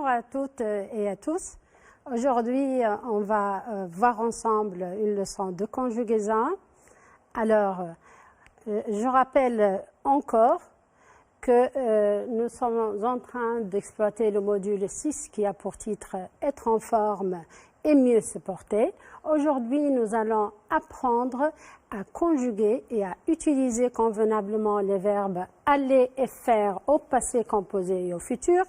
Bonjour à toutes et à tous. Aujourd'hui, on va voir ensemble une leçon de conjugaison. Alors, je rappelle encore que nous sommes en train d'exploiter le module 6 qui a pour titre « Être en forme et mieux se porter ». Aujourd'hui, nous allons apprendre à conjuguer et à utiliser convenablement les verbes « aller » et « faire » au passé composé et au futur.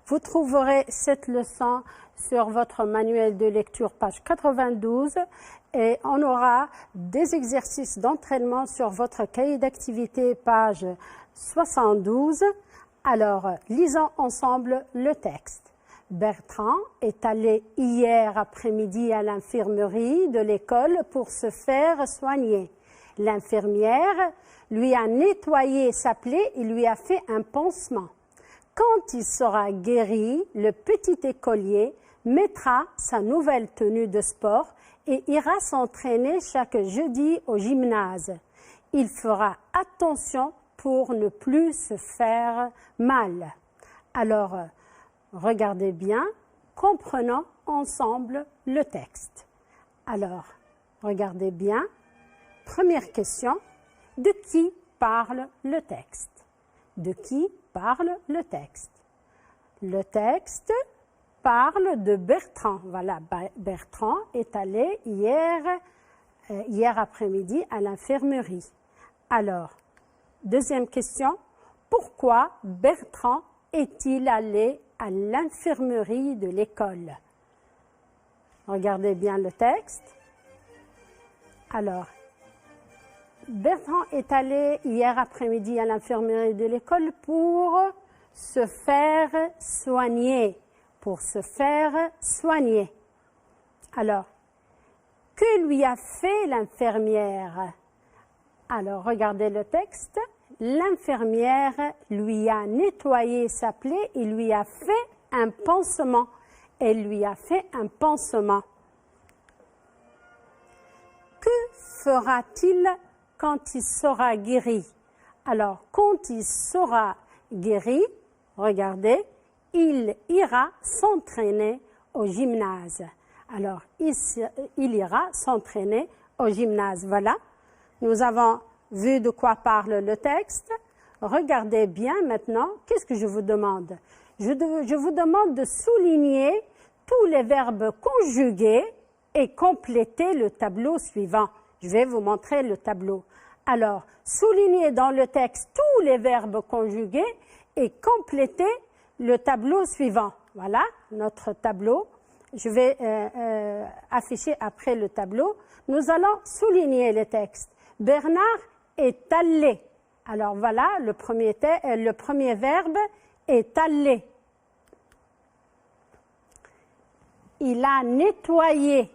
Vous trouverez cette leçon sur votre manuel de lecture, page 92, et on aura des exercices d'entraînement sur votre cahier d'activité, page 72. Alors, lisons ensemble le texte. Bertrand est allé hier après-midi à l'infirmerie de l'école pour se faire soigner. L'infirmière lui a nettoyé sa plaie et lui a fait un pansement. Quand il sera guéri, le petit écolier mettra sa nouvelle tenue de sport et ira s'entraîner chaque jeudi au gymnase. Il fera attention pour ne plus se faire mal. Alors, regardez bien, comprenons ensemble le texte. Alors, regardez bien. Première question, de qui parle le texte? De qui parle le texte? Le texte parle de Bertrand. Voilà, Bertrand est allé hier après-midi à l'infirmerie. Alors, deuxième question, pourquoi Bertrand est-il allé à l'infirmerie de l'école? Regardez bien le texte. Alors, Bertrand est allé hier après-midi à l'infirmerie de l'école pour se faire soigner. Pour se faire soigner. Alors, que lui a fait l'infirmière? Alors, regardez le texte. L'infirmière lui a nettoyé sa plaie et lui a fait un pansement. Elle lui a fait un pansement. Que fera-t-il quand il sera guéri? Alors, quand il sera guéri, regardez, il ira s'entraîner au gymnase. Alors, il ira s'entraîner au gymnase. Voilà, nous avons vu de quoi parle le texte. Regardez bien maintenant, qu'est-ce que je vous demande? Je vous demande de souligner tous les verbes conjugués et compléter le tableau suivant. Je vais vous montrer le tableau. Alors, soulignez dans le texte tous les verbes conjugués et complétez le tableau suivant. Voilà, notre tableau. Je vais afficher après le tableau. Nous allons souligner le texte. Bernard est allé. Alors voilà, le premier verbe est allé. Il a nettoyé.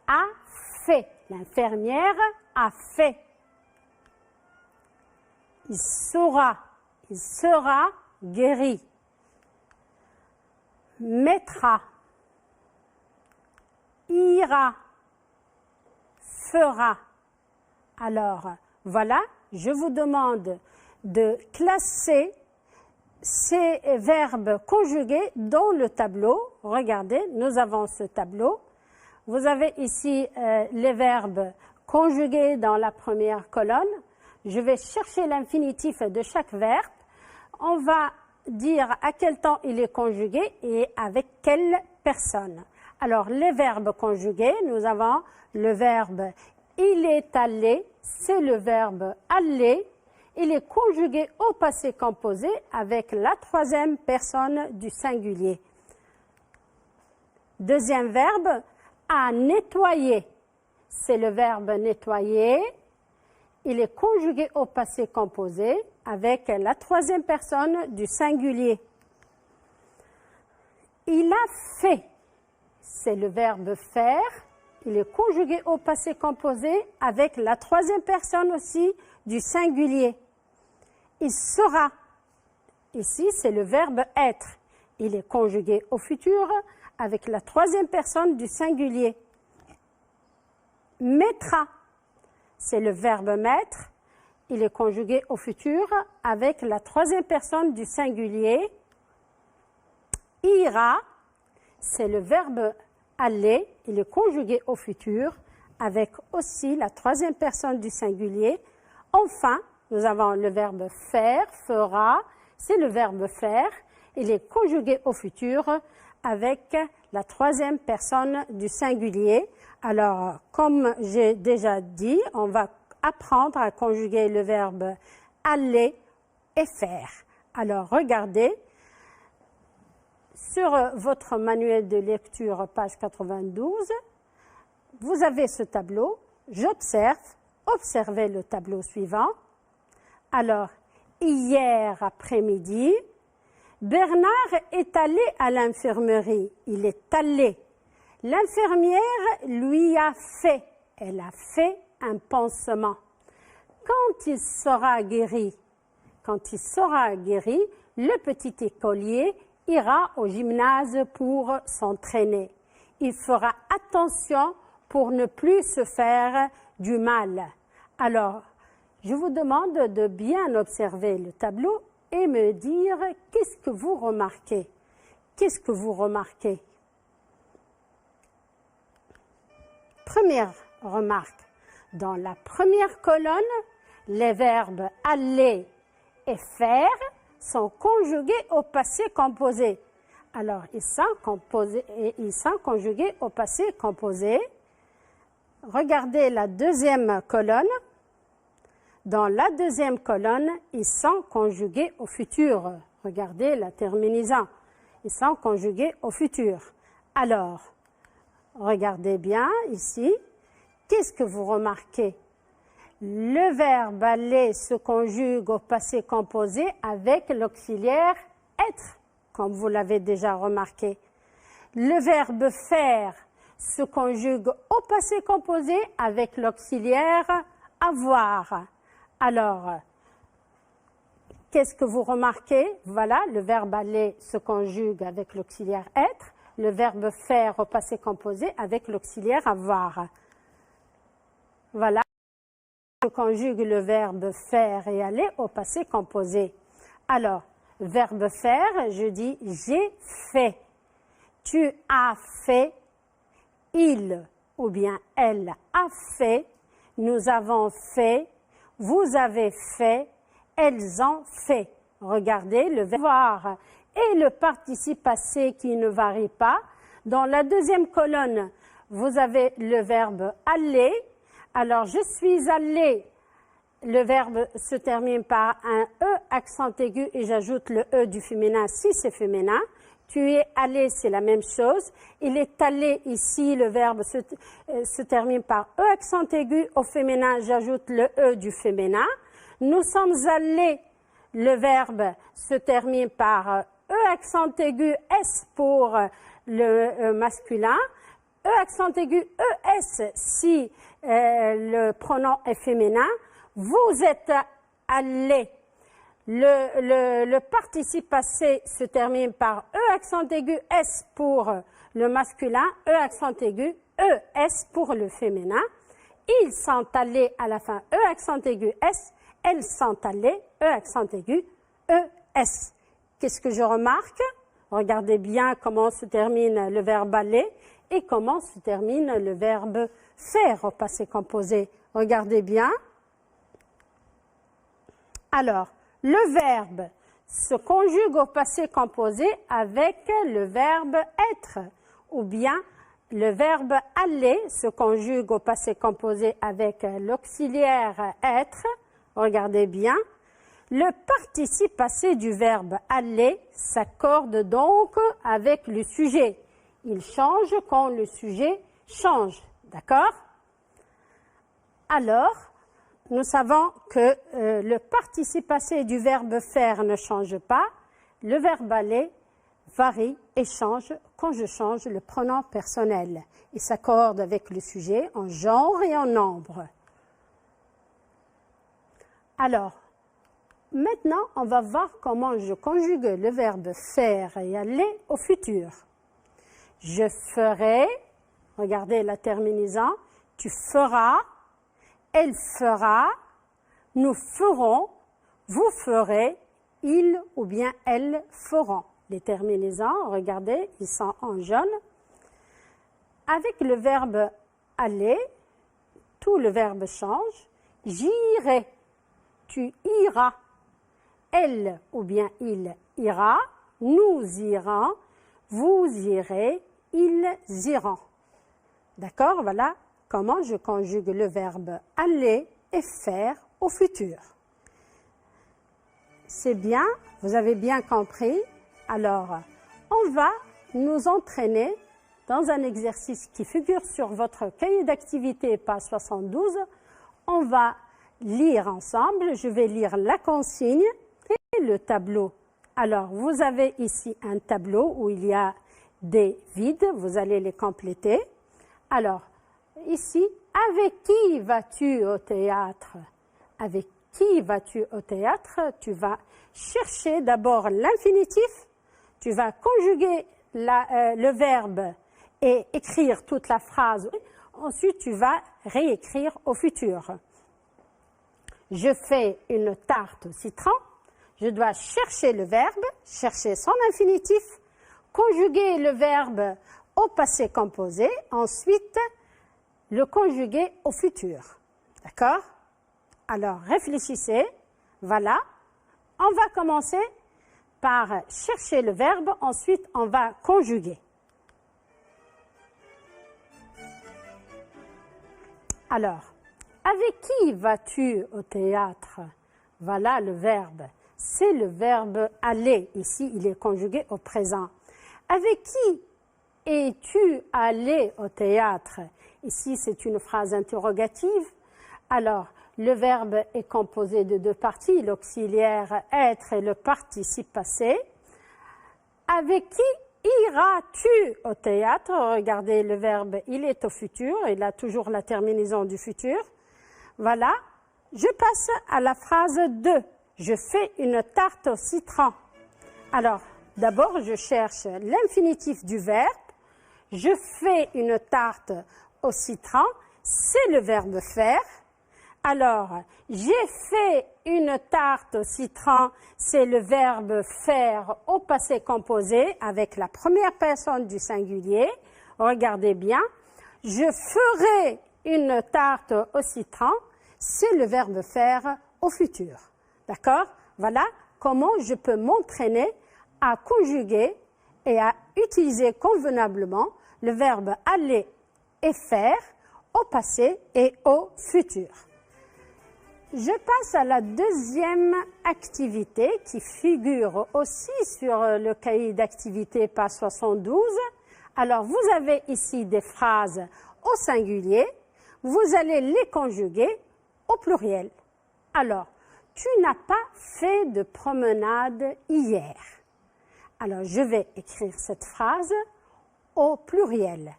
A fait. L'infirmière a fait. Il sera guéri. Mettra, ira, fera. Alors, voilà, je vous demande de classer ces verbes conjugués dans le tableau. Regardez, nous avons ce tableau. Vous avez ici les verbes conjugués dans la première colonne. Je vais chercher l'infinitif de chaque verbe. On va dire à quel temps il est conjugué et avec quelle personne. Alors, les verbes conjugués, nous avons le verbe « il est allé », c'est le verbe « aller ». Il est conjugué au passé composé avec la troisième personne du singulier. Deuxième verbe, « à nettoyer », c'est le verbe « nettoyer ». Il est conjugué au passé composé avec la troisième personne du singulier. Il a fait, c'est le verbe faire. Il est conjugué au passé composé avec la troisième personne aussi du singulier. Il sera, ici c'est le verbe être. Il est conjugué au futur avec la troisième personne du singulier. Mettra, c'est le verbe mettre. il est conjugué au futur avec la troisième personne du singulier. Ira, c'est le verbe aller, il est conjugué au futur avec aussi la troisième personne du singulier. Enfin, nous avons le verbe faire, fera, c'est le verbe faire, il est conjugué au futur avec la troisième personne du singulier. Alors, comme j'ai déjà dit, on va apprendre à conjuguer le verbe aller et faire. Alors, regardez, sur votre manuel de lecture, page 92, vous avez ce tableau. J'observe, observez le tableau suivant. Alors, hier après-midi, Bernard est allé à l'infirmerie. Il est allé. L'infirmière lui a fait. Elle a fait un pansement. Quand il sera guéri, le petit écolier ira au gymnase pour s'entraîner. Il fera attention pour ne plus se faire du mal. Alors, je vous demande de bien observer le tableau et me dire qu'est-ce que vous remarquez. Qu'est-ce que vous remarquez? Première remarque. Dans la première colonne, les verbes aller et faire sont conjugués au passé composé. Alors, ils sont conjugués au passé composé. Regardez la deuxième colonne. Dans la deuxième colonne, ils sont conjugués au futur. Regardez la terminaison. Ils sont conjugués au futur. Alors, regardez bien ici. Qu'est-ce que vous remarquez? Le verbe aller se conjugue au passé composé avec l'auxiliaire être, comme vous l'avez déjà remarqué. Le verbe faire se conjugue au passé composé avec l'auxiliaire avoir. Alors, qu'est-ce que vous remarquez? Voilà, le verbe aller se conjugue avec l'auxiliaire être, le verbe faire au passé composé avec l'auxiliaire avoir. Voilà, je conjugue le verbe faire et aller au passé composé. Alors, verbe faire, je dis j'ai fait. Tu as fait, il ou bien elle a fait, nous avons fait, vous avez fait, elles ont fait. Regardez le verbe avoir et le participe passé qui ne varie pas. Dans la deuxième colonne, vous avez le verbe aller. Alors, je suis allé. Le verbe se termine par un E accent aigu et j'ajoute le E du féminin si c'est féminin. Tu es allé, c'est la même chose. Il est allé ici, le verbe se termine par E accent aigu. Au féminin, j'ajoute le E du féminin. Nous sommes allés, le verbe se termine par E accent aigu S pour le masculin. E accent aigu ES si le pronom est féminin. Vous êtes allé. Le participe passé se termine par E accent aigu S pour le masculin, E accent aigu ES pour le féminin. Ils sont allés à la fin E accent aigu S, elles sont allées E accent aigu ES. Qu'est-ce que je remarque? Regardez bien comment se termine le verbe aller et comment se termine le verbe faire au passé composé. Regardez bien. Alors, le verbe se conjugue au passé composé avec le verbe être, ou bien le verbe aller se conjugue au passé composé avec l'auxiliaire être. Regardez bien. Le participe passé du verbe aller s'accorde donc avec le sujet. Il change quand le sujet change. D'accord? Alors, nous savons que le participe passé du verbe faire ne change pas. Le verbe aller varie et change quand je change le pronom personnel. Il s'accorde avec le sujet en genre et en nombre. Alors, maintenant, on va voir comment je conjugue le verbe faire et aller au futur. Je ferai, regardez la terminaison, tu feras, elle fera, nous ferons, vous ferez, ils ou bien elles feront. Les terminaisons, regardez, ils sont en jaune. Avec le verbe aller, tout le verbe change. J'irai, tu iras. Elle ou bien il ira. Nous irons, vous irez, ils iront. D'accord? Voilà comment je conjugue le verbe aller et faire au futur. C'est bien, vous avez bien compris. Alors, on va nous entraîner dans un exercice qui figure sur votre cahier d'activité, page 72. On va lire ensemble. Je vais lire la consigne et le tableau. Alors, vous avez ici un tableau où il y a des vides. Vous allez les compléter. Alors, ici, avec qui vas-tu au théâtre? Avec qui vas-tu au théâtre? Tu vas chercher d'abord l'infinitif. Tu vas conjuguer le verbe et écrire toute la phrase. Ensuite, tu vas réécrire au futur. Je fais une tarte au citron. Je dois chercher le verbe, chercher son infinitif, conjuguer le verbe au passé composé, ensuite le conjuguer au futur. D'accord? Alors, réfléchissez. Voilà. On va commencer par chercher le verbe, ensuite on va conjuguer. Alors, avec qui vas-tu au théâtre? Voilà le verbe. C'est le verbe aller. Ici, il est conjugué au présent. Avec qui es-tu allé au théâtre? Ici, c'est une phrase interrogative. Alors, le verbe est composé de deux parties, l'auxiliaire être et le participe passé. Avec qui iras-tu au théâtre? Regardez, le verbe, il est au futur, il a toujours la terminaison du futur. Voilà. Je passe à la phrase 2. Je fais une tarte au citron. Alors, d'abord, je cherche l'infinitif du verbe. Je fais une tarte au citron. C'est le verbe faire. Alors, j'ai fait une tarte au citron, c'est le verbe faire au passé composé avec la première personne du singulier. Regardez bien. Je ferai une tarte au citron, c'est le verbe faire au futur. D'accord? Voilà comment je peux m'entraîner à conjuguer et à utiliser convenablement le verbe aller et faire au passé et au futur. Je passe à la deuxième activité qui figure aussi sur le cahier d'activité page 72. Alors, vous avez ici des phrases au singulier. Vous allez les conjuguer au pluriel. Alors, tu n'as pas fait de promenade hier. Alors, je vais écrire cette phrase au pluriel.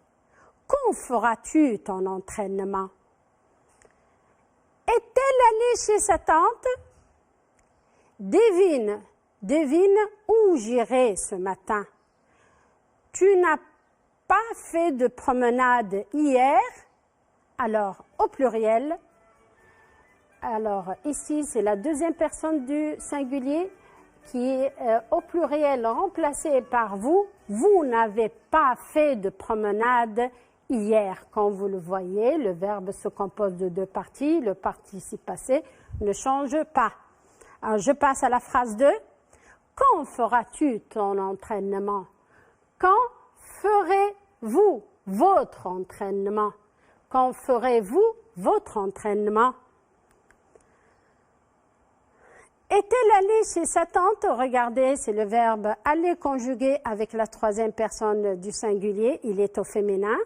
Quand feras-tu ton entraînement? Est-elle allée chez sa tante? Devine où j'irai ce matin. Tu n'as pas fait de promenade hier? Alors, au pluriel. Alors, ici, c'est la deuxième personne du singulier qui est au pluriel remplacé par vous. Vous n'avez pas fait de promenade hier. Quand vous le voyez, le verbe se compose de deux parties. Le participe passé ne change pas. Alors, je passe à la phrase 2. Quand feras-tu ton entraînement? Quand ferez-vous votre entraînement? Quand ferez-vous votre entraînement? Est-elle allée chez sa tante? Regardez, c'est le verbe aller conjugué avec la troisième personne du singulier. Il est au féminin.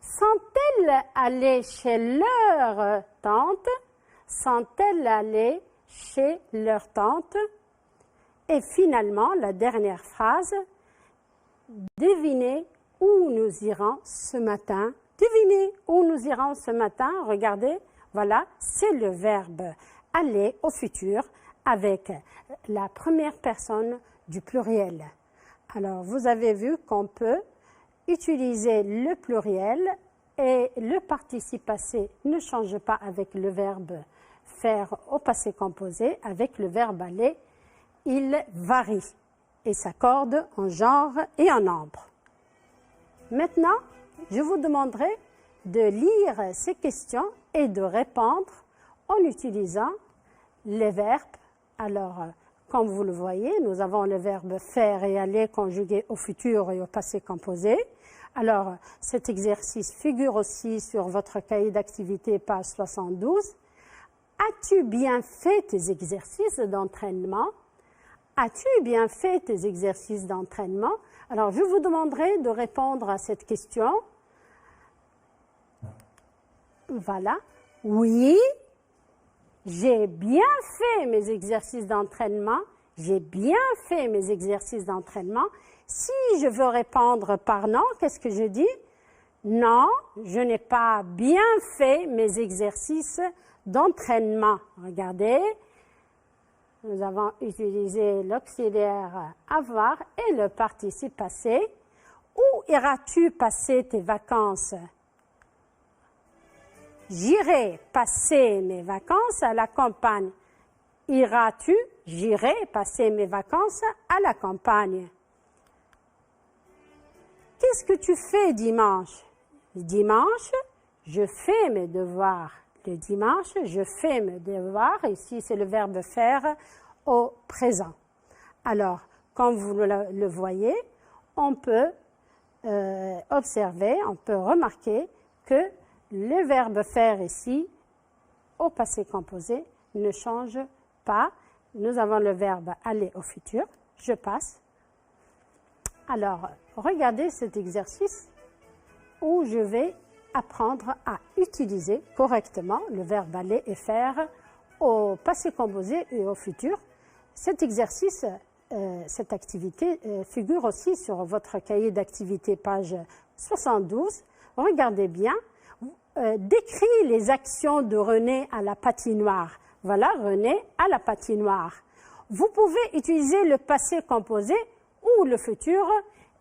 Sont-elles allées chez leur tante? Sont-elles allées chez leur tante? Et finalement, la dernière phrase. Devinez où nous irons ce matin. Devinez où nous irons ce matin. Regardez, voilà, c'est le verbe aller au futur avec la première personne du pluriel. Alors, vous avez vu qu'on peut utiliser le pluriel et le participe passé ne change pas avec le verbe faire au passé composé avec le verbe aller, il varie et s'accorde en genre et en nombre. Maintenant, je vous demanderai de lire ces questions et de répondre en utilisant les verbes. Alors, comme vous le voyez, nous avons le verbe faire et aller conjugué au futur et au passé composé. Alors, cet exercice figure aussi sur votre cahier d'activité, page 72. As-tu bien fait tes exercices d'entraînement? As-tu bien fait tes exercices d'entraînement? Alors, je vous demanderai de répondre à cette question. Voilà. Oui, j'ai bien fait mes exercices d'entraînement. J'ai bien fait mes exercices d'entraînement. Si je veux répondre par non, qu'est-ce que je dis? Non, je n'ai pas bien fait mes exercices d'entraînement. Regardez, nous avons utilisé l'auxiliaire avoir et le participe passé. Où iras-tu passer tes vacances? J'irai passer mes vacances à la campagne. Iras-tu? J'irai passer mes vacances à la campagne. Qu'est-ce que tu fais dimanche? Dimanche, je fais mes devoirs. Le dimanche, je fais mes devoirs. Ici, c'est le verbe faire au présent. Alors, comme vous le voyez, on peut observer, on peut remarquer que le verbe faire ici, au passé composé, ne change pas. Nous avons le verbe aller au futur. Je passe. Alors, regardez cet exercice où je vais apprendre à utiliser correctement le verbe aller et faire au passé composé et au futur. Cet exercice, cette activité figure aussi sur votre cahier d'activité, page 72. Regardez bien. Décris les actions de René à la patinoire. Voilà, René à la patinoire. Vous pouvez utiliser le passé composé ou le futur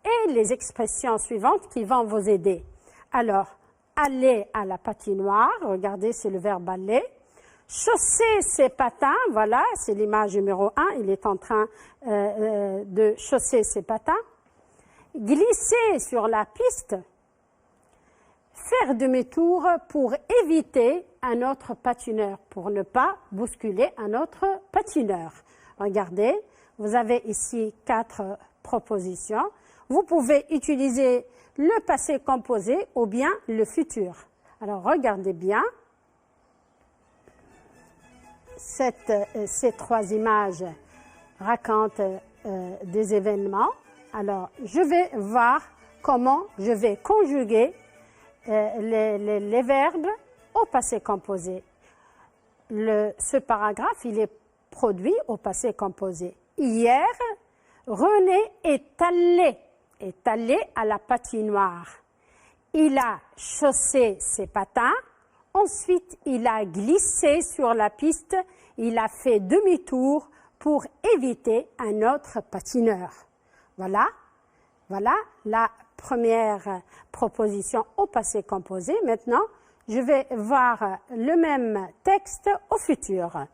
et les expressions suivantes qui vont vous aider. Alors, aller à la patinoire, regardez, c'est le verbe aller. Chausser ses patins, voilà, c'est l'image numéro 1, il est en train de chausser ses patins. Glisser sur la piste. Faire demi-tour pour éviter un autre patineur, pour ne pas bousculer un autre patineur. Regardez, vous avez ici 4 propositions. Vous pouvez utiliser le passé composé ou bien le futur. Alors, regardez bien. Ces 3 images racontent des événements. Alors, je vais voir comment je vais conjuguer les verbes au passé composé. Ce paragraphe, il est produit au passé composé. Hier, René est allé à la patinoire. Il a chaussé ses patins. Ensuite, il a glissé sur la piste. Il a fait demi-tour pour éviter un autre patineur. Voilà la première proposition au passé composé. Maintenant, je vais voir le même texte au futur.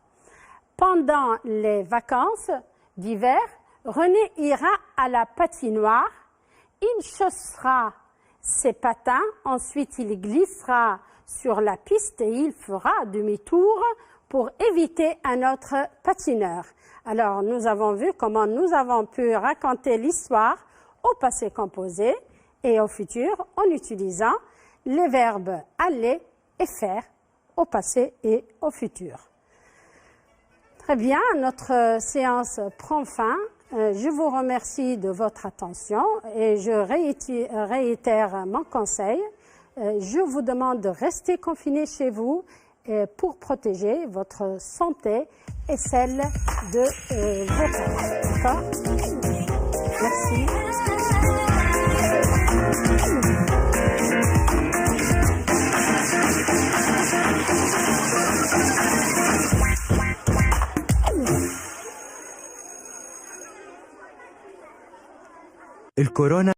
Pendant les vacances d'hiver, René ira à la patinoire. Il chaussera ses patins. Ensuite, il glissera sur la piste et il fera demi-tour pour éviter un autre patineur. Alors, nous avons vu comment nous avons pu raconter l'histoire au passé composé et au futur en utilisant les verbes aller et faire au passé et au futur. Très bien, notre séance prend fin. Je vous remercie de votre attention et je réitère mon conseil. Je vous demande de rester confinés chez vous pour protéger votre santé et celle de vos parents. D'accord ? Merci. الكورونا